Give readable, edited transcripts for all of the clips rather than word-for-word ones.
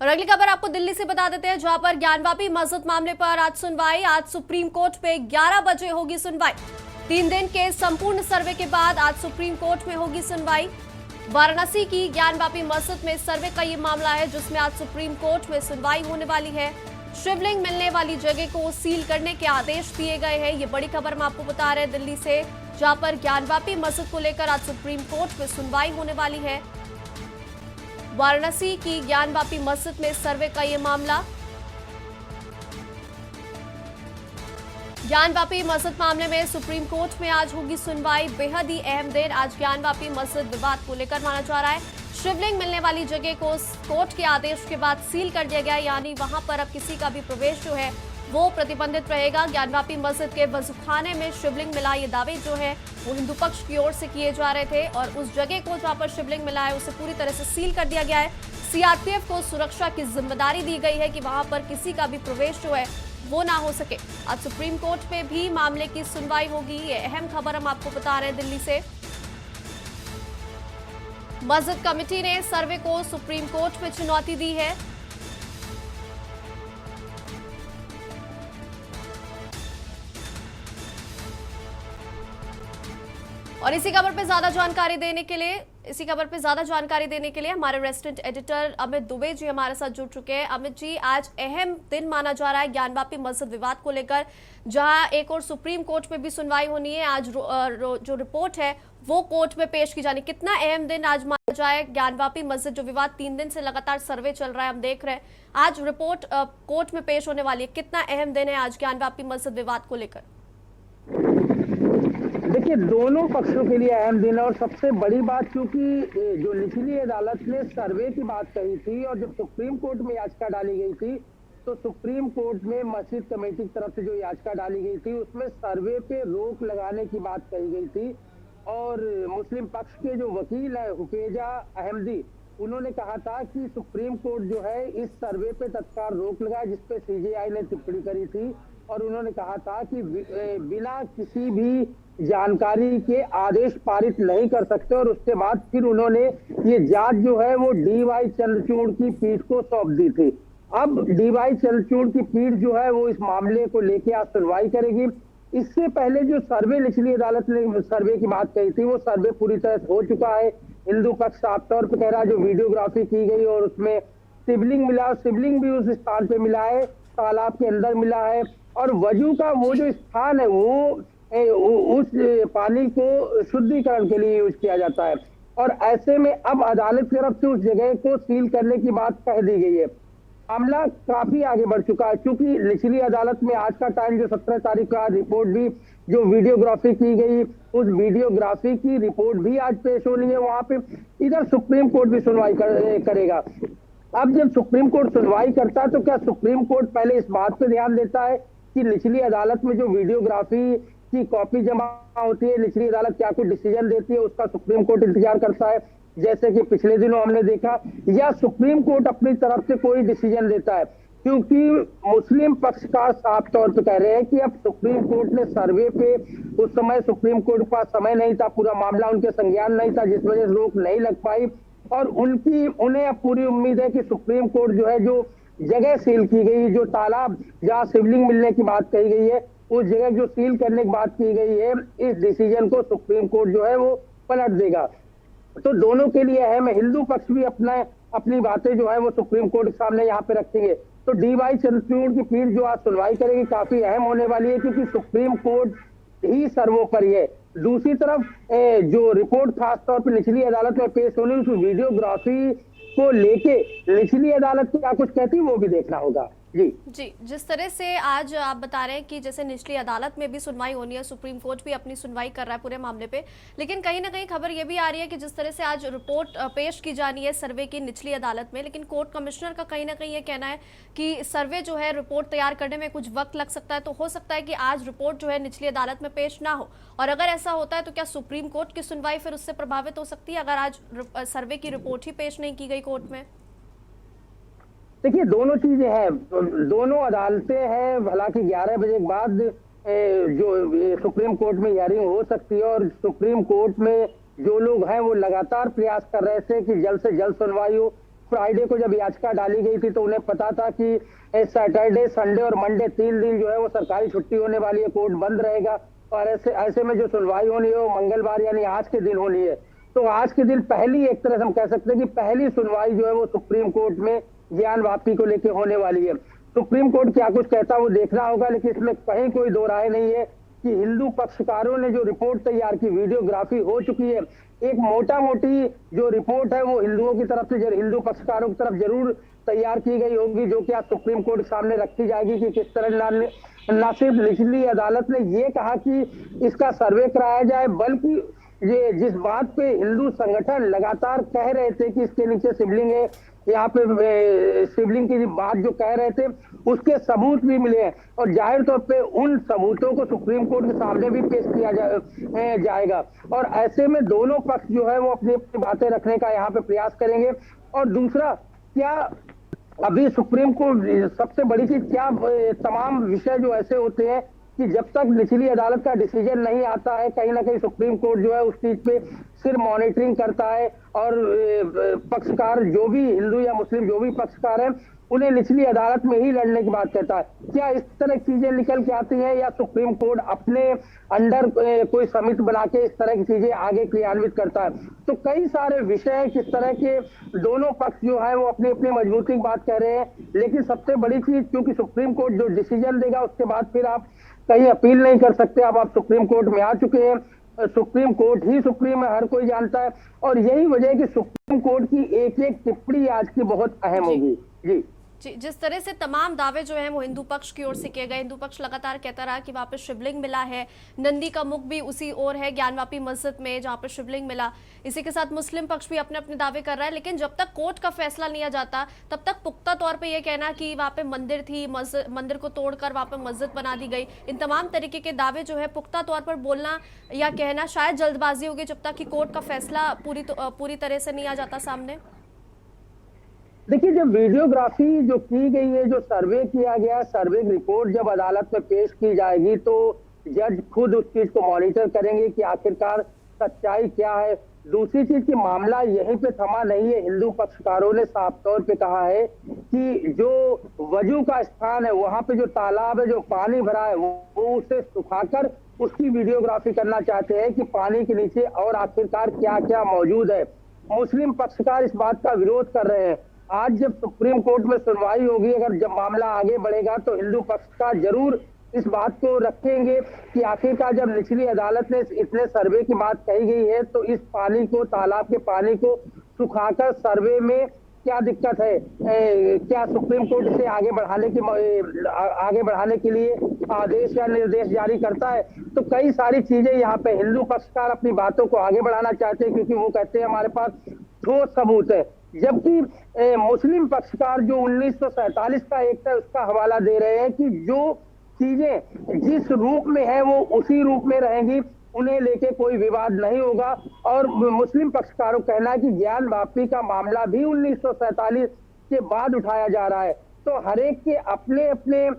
और अगली खबर आपको दिल्ली से बता देते हैं, जहां पर ज्ञानवापी मस्जिद मामले पर आज सुनवाई। आज सुप्रीम कोर्ट पे 11 बजे होगी सुनवाई। 3 दिन के संपूर्ण सर्वे के बाद आज सुप्रीम कोर्ट में होगी सुनवाई। वाराणसी की ज्ञानवापी मस्जिद में सर्वे का ये मामला है, जिसमें आज सुप्रीम कोर्ट में सुनवाई होने वाली है। शिवलिंग मिलने वाली जगह को सील करने के आदेश दिए गए हैं। ये बड़ी खबर हम आपको बता रहे हैं दिल्ली से, जहां पर ज्ञानवापी मस्जिद को लेकर आज सुप्रीम कोर्ट में सुनवाई होने वाली है। वाराणसी की ज्ञानवापी मस्जिद में सर्वे का ये मामला। ज्ञानवापी मस्जिद मामले में सुप्रीम कोर्ट में आज होगी सुनवाई। बेहद ही अहम दिन आज ज्ञानवापी मस्जिद विवाद को लेकर माना जा रहा है। शिवलिंग मिलने वाली जगह को कोर्ट के आदेश के बाद सील कर दिया गया, यानी वहां पर अब किसी का भी प्रवेश जो है वो प्रतिबंधित रहेगा। ज्ञानवापी मस्जिद के वजूखाने में शिवलिंग मिला, ये दावे जो है वो हिंदू पक्ष की ओर से किए जा रहे थे और उस जगह को जहां पर शिवलिंग मिला है उसे पूरी तरह से सील कर दिया गया है। सीआरपीएफ को सुरक्षा की जिम्मेदारी दी गई है कि वहां पर किसी का भी प्रवेश जो है वो ना हो सके। आज सुप्रीम कोर्ट में भी मामले की सुनवाई होगी। ये अहम खबर हम आपको बता रहे हैं दिल्ली से। मस्जिद कमेटी ने सर्वे को सुप्रीम कोर्ट में चुनौती दी है। और इसी खबर पे ज्यादा जानकारी देने के लिए हमारे रेसिडेंट एडिटर अमित दुबे जी हमारे साथ जुड़ चुके हैं। अमित जी, आज अहम दिन माना जा रहा है ज्ञानवापी मस्जिद विवाद को लेकर, जहां एक और सुप्रीम कोर्ट में भी सुनवाई होनी है। आज जो रिपोर्ट है वो कोर्ट में पेश की जानी। कितना अहम दिन आज माना जाए? ज्ञानवापी मस्जिद जो विवाद 3 दिन से लगातार सर्वे चल रहा है, हम देख रहे हैं, आज रिपोर्ट कोर्ट में पेश होने वाली है। कितना अहम दिन है आज ज्ञानवापी मस्जिद विवाद को लेकर? देखिए, दोनों पक्षों के लिए अहम दिन है और सबसे बड़ी बात, क्योंकि जो निचली अदालत ने सर्वे की बात कही थी और जब सुप्रीम कोर्ट में याचिका डाली गई थी तो सुप्रीम कोर्ट में मस्जिद कमेटी की तरफ से जो याचिका डाली गई थी उसमें सर्वे पे रोक लगाने की बात कही गई थी। और मुस्लिम पक्ष के जो वकील है हुफेजा अहमदी, उन्होंने कहा था कि सुप्रीम कोर्ट जो है इस सर्वे पे तत्काल रोक लगाए, जिसपे सीजेआई ने टिप्पणी करी थी। और उन्होंने कहा था कि बिना किसी भी जानकारी के आदेश पारित नहीं कर सकते। और उसके बाद फिर उन्होंने ये जांच जो है वो डीवाई चंद्रचूड़ की पीठ को सौंप दी थी। अब डीवाई चंद्रचूड़ की पीठ जो है वो इस मामले को लेकर आज सुनवाई करेगी। इससे पहले जो सर्वे निचली अदालत ने सर्वे की बात कही थी वो सर्वे पूरी तरह से हो चुका है। हिंदू पक्ष साफ तौर पर कह रहा है जो वीडियोग्राफी की गई और उसमें शिवलिंग मिला, शिवलिंग भी उस स्थान पे मिला है, तालाब के अंदर मिला है। और वजू का वो जो स्थान है वो उस पानी को शुद्धिकरण के लिए यूज किया जाता है। और ऐसे में अब अदालत की तरफ से उस जगह को सील करने की बात कह दी गई है। मामला काफी आगे बढ़ चुका है, क्योंकि निचली अदालत में आज का टाइम जो 17 तारीख का रिपोर्ट भी जो वीडियोग्राफी की गई, उस वीडियोग्राफी की रिपोर्ट भी आज पेश होनी है वहां पे। इधर सुप्रीम कोर्ट भी सुनवाई करेगा। अब जब सुप्रीम कोर्ट सुनवाई करता है तो क्या सुप्रीम कोर्ट पहले इस बात पे ध्यान देता है कि निचली अदालत में जो वीडियोग्राफी की कॉपी जमा होती है, निचली अदालत क्या कुछ डिसीजन देती है, उसका सुप्रीम कोर्ट इंतजार करता है जैसे कि पिछले दिनों हमने देखा, या सुप्रीम कोर्ट अपनी तरफ से कोई डिसीजन देता है? क्योंकि मुस्लिम पक्ष का साफ तौर पर कह रहे हैं कि अब सुप्रीम कोर्ट ने सर्वे पे, उस समय सुप्रीम कोर्ट के पास समय नहीं था, पूरा मामला उनके संज्ञान नहीं था, जिस वजह से रोक नहीं लग पाई। और उन्हें अब पूरी उम्मीद है कि सुप्रीम कोर्ट जो है जो जगह सील की गई, जो तालाब जहाँ शिवलिंग मिलने की बात कही गई है, उस जगह जो सील करने की बात की गई है, इस डिसीजन को सुप्रीम कोर्ट जो है वो पलट देगा। तो दोनों के लिए अहम है। हिंदू पक्ष भी अपनी बातें जो है वो सुप्रीम कोर्ट के सामने यहाँ पे रखेंगे। तो डीवाई चंद्रचूड़ की पीठ जो आज सुनवाई करेगी काफी अहम होने वाली है, क्योंकि सुप्रीम कोर्ट ही सर्वोपरि है। दूसरी तरफ जो रिपोर्ट खासतौर पर निचली अदालत में पेश होनी, उस वीडियोग्राफी को लेके निचली अदालत क्या कुछ कहती है वो भी देखना होगा। जी, जिस तरह से आज आप बता रहे हैं कि जैसे निचली अदालत में भी सुनवाई होनी है, सुप्रीम कोर्ट भी अपनी सुनवाई कर रहा है पूरे मामले पे, लेकिन कहीं ना कहीं खबर ये भी आ रही है कि जिस तरह से आज रिपोर्ट पेश की जानी है सर्वे की निचली अदालत में, लेकिन कोर्ट कमिश्नर का कहीं ना कहीं ये कहना है कि सर्वे जो है रिपोर्ट तैयार करने में कुछ वक्त लग सकता है। तो हो सकता है कि आज रिपोर्ट जो है निचली अदालत में पेश ना हो, और अगर ऐसा होता है तो क्या सुप्रीम कोर्ट की सुनवाई फिर उससे प्रभावित हो सकती है अगर आज सर्वे की रिपोर्ट ही पेश नहीं की गई कोर्ट में? देखिए, दोनों चीजें हैं, दोनों अदालतें हैं। हालांकि 11 बजे के बाद जो सुप्रीम कोर्ट में हियरिंग हो सकती है, और सुप्रीम कोर्ट में जो लोग हैं वो लगातार प्रयास कर रहे थे कि जल्द से जल्द सुनवाई हो। फ्राइडे को जब याचिका डाली गई थी तो उन्हें पता था कि सैटरडे, संडे और मंडे 3 दिन जो है वो सरकारी छुट्टी होने वाली है, कोर्ट बंद रहेगा और ऐसे ऐसे में जो सुनवाई होनी है वो मंगलवार यानी आज के दिन होनी है। तो आज के दिन पहली, एक तरह से हम कह सकते हैं कि पहली सुनवाई जो है वो सुप्रीम कोर्ट में ज्ञान वापी को लेकर होने वाली है। सुप्रीम कोर्ट क्या कुछ कहता है वो देखना होगा, लेकिन इसमें कहीं कोई दो राय नहीं है कि हिंदू पक्षकारों ने जो रिपोर्ट तैयार की, वीडियोग्राफी हो चुकी है, एक मोटा मोटी जो रिपोर्ट है वो हिंदुओं की तरफ से, हिंदू पक्षकारों की तरफ जरूर तैयार की गई होगी, जो कि आज सुप्रीम कोर्ट के सामने रखी जाएगी कि किस तरह न सिर्फ निचली अदालत ने ये कहा कि इसका सर्वे कराया जाए, बल्कि ये जिस बात पे हिंदू संगठन लगातार कह रहे थे कि इसके नीचे शिवलिंग है, यहाँ पे शिवलिंग की बात जो कह रहे थे उसके सबूत भी मिले हैं और जाहिर तौर पे उन सबूतों को सुप्रीम कोर्ट के सामने भी पेश किया जाएगा और ऐसे में दोनों पक्ष जो है वो अपनी अपनी बातें रखने का यहाँ पे प्रयास करेंगे। और दूसरा, क्या अभी सुप्रीम कोर्ट, सबसे बड़ी चीज क्या, तमाम विषय जो ऐसे होते हैं कि जब तक निचली अदालत का डिसीजन नहीं आता है, कहीं ना कहीं सुप्रीम कोर्ट जो है उस चीज पे सिर्फ मॉनिटरिंग करता है और पक्षकार जो भी हिंदू या मुस्लिम जो भी पक्षकार हैं उन्हें निचली अदालत में ही लड़ने की बात कहता है। क्या इस तरह की चीजें निकल के आती हैं या सुप्रीम कोर्ट अपने अंडर कोई समिति बना के इस तरह की चीजें आगे क्रियान्वित करता है? तो कई सारे विषय किस तरह के दोनों पक्ष जो है वो अपनी अपनी मजबूती की बात कह रहे हैं, लेकिन सबसे बड़ी चीज, क्योंकि सुप्रीम कोर्ट जो डिसीजन देगा उसके बाद फिर आप कहीं अपील नहीं कर सकते। अब आप सुप्रीम कोर्ट में आ चुके हैं, सुप्रीम कोर्ट ही सुप्रीम है, हर कोई जानता है और यही वजह है कि सुप्रीम कोर्ट की एक एक टिप्पणी आज की बहुत अहम होगी। जी जी, जिस तरह से तमाम दावे जो हैं वो हिंदू पक्ष की ओर से किए गए, हिंदू पक्ष लगातार कहता रहा कि वहाँ पे शिवलिंग मिला है, नंदी का मुख भी उसी ओर है ज्ञानवापी मस्जिद में जहाँ पे शिवलिंग मिला। इसी के साथ मुस्लिम पक्ष भी अपने अपने दावे कर रहा है, लेकिन जब तक कोर्ट का फैसला नहीं आ जाता तब तक पुख्ता तौर पे ये कहना कि वहाँ पे मंदिर थी, मंदिर को तोड़कर वहाँ पे मस्जिद बना दी गई, इन तमाम तरीके के दावे जो है पुख्ता तौर पर बोलना या कहना शायद जल्दबाजी होगी जब तक कि कोर्ट का फैसला पूरी तरह से नहीं आ जाता सामने। देखिए, जब वीडियोग्राफी जो की गई है, जो सर्वे किया गया, सर्वे रिपोर्ट जब अदालत में पेश की जाएगी तो जज खुद उस चीज को मॉनिटर करेंगे कि आखिरकार सच्चाई क्या है। दूसरी चीज की मामला यहीं पे थमा नहीं है। हिंदू पक्षकारों ने साफ तौर पे कहा है कि जो वजू का स्थान है, वहां पे जो तालाब है, जो पानी भरा है, वो उसे सुखाकर उसकी वीडियोग्राफी करना चाहते हैं कि पानी के नीचे और आखिरकार क्या क्या मौजूद है। मुस्लिम पक्षकार इस बात का विरोध कर रहे हैं। आज जब सुप्रीम कोर्ट में सुनवाई होगी, अगर जब मामला आगे बढ़ेगा तो हिंदू पक्षकार जरूर इस बात को रखेंगे कि आखिरकार जब निचली अदालत ने इतने सर्वे की बात कही गई है तो इस पानी को, तालाब के पानी को सुखाकर सर्वे में क्या दिक्कत है, क्या सुप्रीम कोर्ट इसे आगे बढ़ाने के लिए आदेश या निर्देश जारी करता है। तो कई सारी चीजें यहाँ पे हिंदू पक्षकार अपनी बातों को आगे बढ़ाना चाहते हैं, क्योंकि वो कहते हैं हमारे पास ठोस सबूत है, जबकि मुस्लिम पक्षकार जो 1947 का एक्ट है उसका हवाला दे रहे हैं कि जो चीजें जिस रूप में है वो उसी रूप में रहेंगी, उन्हें लेके कोई विवाद नहीं होगा। और मुस्लिम पक्षकारों का कहना है कि ज्ञान वापी का मामला भी 1947 के बाद उठाया जा रहा है। तो हर एक के अपने अपने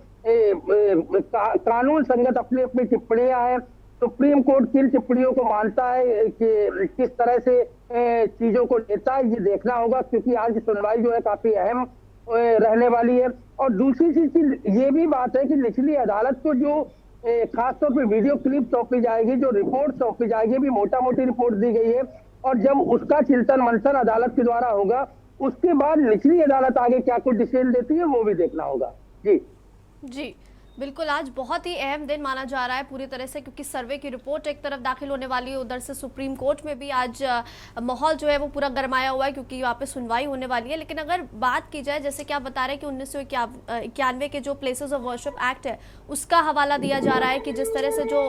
कानून संगत अपनी अपनी टिप्पणियां हैं। सुप्रीम कोर्ट किन टिप्पणियों को मानता है कि किस तरह से चीजों को लेता है, ये देखना होगा, क्योंकि आज की सुनवाई जो है काफी अहम रहने वाली है। और दूसरी चीज की ये भी बात है कि निचली अदालत को जो खासतौर पर वीडियो क्लिप सौंपी जाएगी, जो रिपोर्ट सौंपी जाएगी, भी मोटा मोटी रिपोर्ट दी गई है और जब उसका चिंतन मंथन अदालत के द्वारा होगा उसके बाद निचली अदालत आगे क्या कुछ डिसीजन देती है वो भी देखना होगा। जी जी बिल्कुल, आज बहुत ही अहम दिन माना जा रहा है पूरी तरह से, क्योंकि सर्वे की रिपोर्ट एक तरफ दाखिल होने वाली है, उधर से सुप्रीम कोर्ट में भी आज माहौल जो है वो पूरा गरमाया हुआ है क्योंकि यहाँ पे सुनवाई होने वाली है। लेकिन अगर बात की जाए, जैसे कि आप बता रहे हैं कि 1991 के जो प्लेसेस ऑफ वर्शिप एक्ट है उसका हवाला दिया जा रहा है कि जिस तरह से जो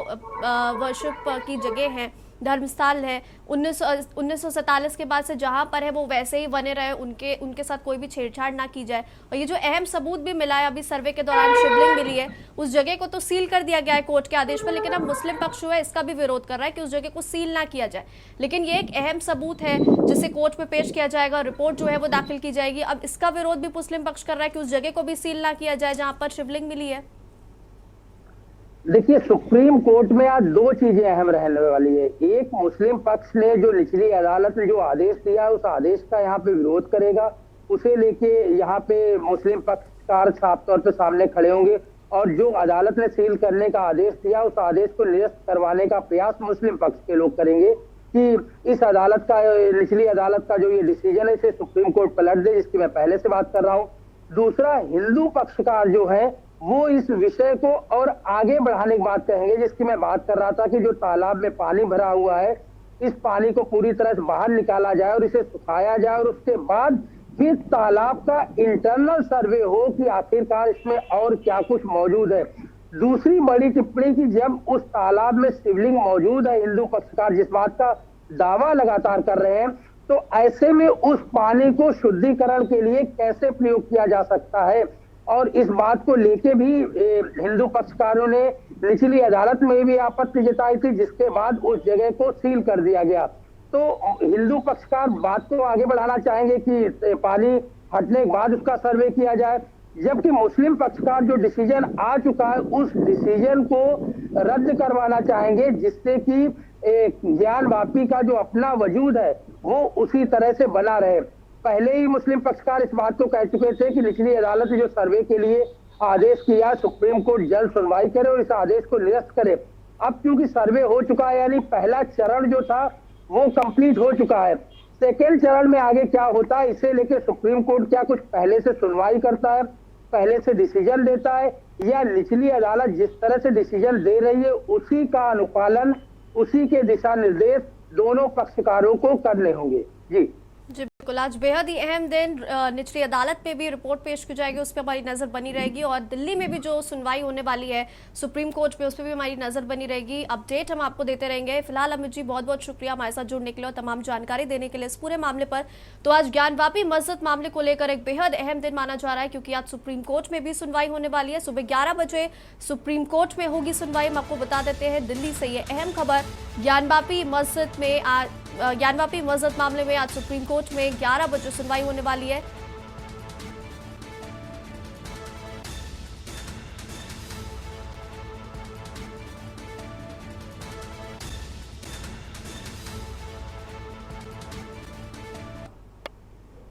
वर्शिप की जगह है, धर्मस्थल है, 1947 के बाद से जहां पर है वो वैसे ही बने रहे, उनके साथ कोई भी छेड़छाड़ ना की जाए। और ये जो अहम सबूत भी मिला है, अभी सर्वे के दौरान शिवलिंग मिली है, उस जगह को तो सील कर दिया गया है कोर्ट के आदेश पर, लेकिन अब मुस्लिम पक्ष जो है इसका भी विरोध कर रहा है कि उस जगह को सील ना किया जाए। लेकिन ये एक अहम सबूत है जिसे कोर्ट में पेश किया जाएगा, रिपोर्ट जो है वो दाखिल की जाएगी। अब इसका विरोध भी मुस्लिम पक्ष कर रहा है कि उस जगह को भी सील ना किया जाए जहां पर शिवलिंग मिली है। देखिए, सुप्रीम कोर्ट में आज दो चीजें अहम रहने वाली है। एक, मुस्लिम पक्ष ने जो निचली अदालत ने जो आदेश दिया है उस आदेश का यहाँ पे विरोध करेगा, उसे लेके यहाँ पे मुस्लिम पक्षकार साफ तौर पे सामने खड़े होंगे और जो अदालत ने सील करने का आदेश दिया उस आदेश को निरस्त करवाने का प्रयास मुस्लिम पक्ष के लोग करेंगे कि इस अदालत का, निचली अदालत का जो ये डिसीजन है इसे सुप्रीम कोर्ट पलट दे, जिसकी मैं पहले से बात कर रहा हूँ। दूसरा, हिंदू पक्षकार जो है वो इस विषय को और आगे बढ़ाने की बात कहेंगे, जिसकी मैं बात कर रहा था कि जो तालाब में पानी भरा हुआ है इस पानी को पूरी तरह से बाहर निकाला जाए और इसे सुखाया जाए और उसके बाद फिर तालाब का इंटरनल सर्वे हो कि आखिरकार इसमें और क्या कुछ मौजूद है। दूसरी बड़ी टिप्पणी कि जब उस तालाब में शिवलिंग मौजूद है, हिंदू पक्षकार जिस बात का दावा लगातार कर रहे हैं, तो ऐसे में उस पानी को शुद्धिकरण के लिए कैसे प्रयोग किया जा सकता है, और इस बात को लेके भी हिंदू पक्षकारों ने निचली अदालत में भी आपत्ति जताई थी, जिसके बाद उस जगह को सील कर दिया गया। तो हिंदू पक्षकार बात को आगे बढ़ाना चाहेंगे कि पानी हटने के बाद उसका सर्वे किया जाए, जबकि मुस्लिम पक्षकार जो डिसीजन आ चुका है उस डिसीजन को रद्द करवाना चाहेंगे, जिससे कि ज्ञान वापी का जो अपना वजूद है वो उसी तरह से बना रहे। पहले ही मुस्लिम पक्षकार इस बात को कह चुके थे कि निचली अदालत ने जो सर्वे के लिए आदेश किया सुप्रीम कोर्ट जल्द सुनवाई करे और इस आदेश को निरस्त करे। अब क्योंकि सर्वे हो चुका है, यानी पहला चरण जो था वो कंप्लीट हो चुका है, सेकेंड चरण में आगे क्या होता है इसे लेके सुप्रीम कोर्ट क्या कुछ पहले से सुनवाई करता है, पहले से डिसीजन देता है, या निचली अदालत जिस तरह से डिसीजन दे रही है उसी का अनुपालन, उसी के दिशा निर्देश दोनों पक्षकारों को करने होंगे। जी बिल्कुल, आज बेहद ही अहम दिन, निचली अदालत में भी रिपोर्ट पेश की जाएगी, उस पर हमारी नजर बनी रहेगी, और दिल्ली में भी जो सुनवाई होने वाली है सुप्रीम कोर्ट में उस पर भी हमारी नजर बनी रहेगी। अपडेट हम आपको देते रहेंगे। फिलहाल अमित जी बहुत बहुत शुक्रिया हमारे साथ जुड़ने के लिए और तमाम जानकारी देने के लिए इस पूरे मामले पर। तो आज ज्ञानवापी मस्जिद मामले को लेकर एक बेहद अहम दिन माना जा रहा है, क्योंकि आज सुप्रीम कोर्ट में भी सुनवाई होने वाली है। सुबह 11 बजे सुप्रीम कोर्ट में होगी सुनवाई। हम आपको बता देते हैं दिल्ली से ये अहम खबर, ज्ञानवापी मस्जिद मामले में आज सुप्रीम कोर्ट में 11 बजे सुनवाई होने वाली है।